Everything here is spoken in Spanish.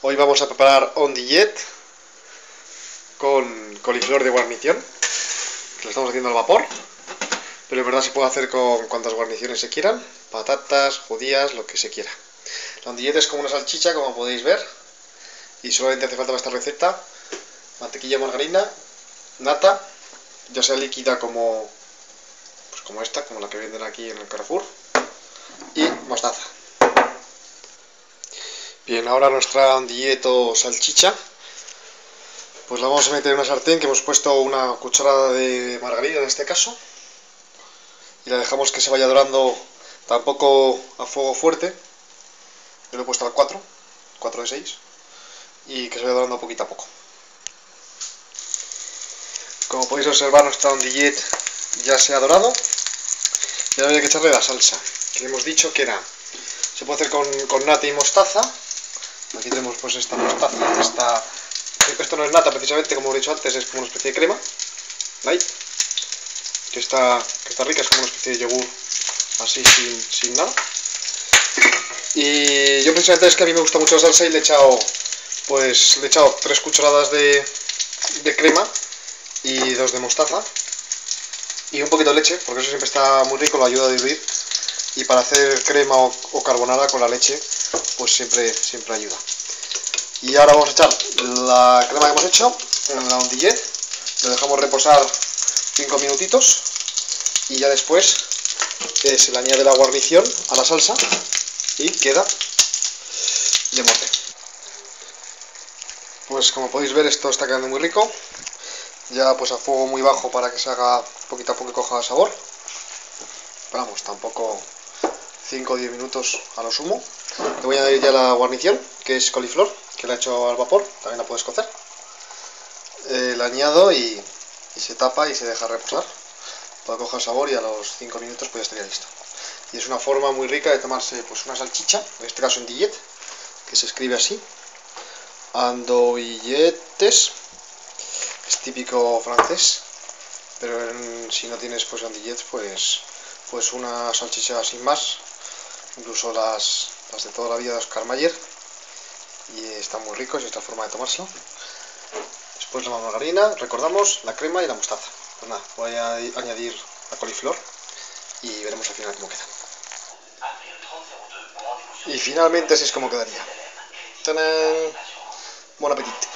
Hoy vamos a preparar ondillet con coliflor de guarnición, que lo estamos haciendo al vapor, pero en verdad se puede hacer con cuantas guarniciones se quieran, patatas, judías, lo que se quiera. La ondillet es como una salchicha, como podéis ver, y solamente hace falta para esta receta mantequilla, margarina, nata, ya sea líquida como esta, como la que venden aquí en el Carrefour, y mostaza. Bien, ahora nuestra ondillet o salchicha, pues la vamos a meter en una sartén que hemos puesto una cucharada de margarina en este caso, y la dejamos que se vaya dorando, tampoco a fuego fuerte, yo lo he puesto al 4 de 6, y que se vaya dorando poquito a poco. Como podéis observar, nuestra ondillet ya se ha dorado, y ahora hay que echarle la salsa, que hemos dicho que era, se puede hacer con nata y mostaza. Aquí tenemos pues esta mostaza, esto no es nata precisamente, como he dicho antes, es como una especie de crema, ¿veis? Que está rica, es como una especie de yogur así sin nada. Y yo precisamente es que a mí me gusta mucho la salsa y le he echado 3 cucharadas de crema y 2 de mostaza y un poquito de leche, porque eso siempre está muy rico, lo ayuda a diluir, y para hacer crema o carbonara con la leche pues siempre ayuda. Y ahora vamos a echar la crema que hemos hecho en la ondillet, lo dejamos reposar 5 minutitos y ya después se le añade la guarnición a la salsa y queda de mote. Pues como podéis ver, esto está quedando muy rico, ya pues a fuego muy bajo para que se haga poquito a poco y coja sabor, pero vamos, tampoco 5 o 10 minutos a lo sumo. Le voy a añadir ya la guarnición, que es coliflor, que la he hecho al vapor, también la puedes cocer. La añado y se tapa y se deja reposar para que coja sabor, y a los 5 minutos pues ya estaría listo. Y es una forma muy rica de tomarse pues una salchicha, en este caso ondillet, que se escribe así, andouillettes, es típico francés, pero si no tienes pues ondillets, pues una salchicha sin más, incluso las de toda la vida de Oscar Mayer, y están muy ricos, y esta forma de tomárselo. Después la margarina, recordamos, la crema y la mostaza. Pues nada, voy a añadir la coliflor y veremos al final cómo queda. Y finalmente así es como quedaría. ¡Tadán! Buen apetito.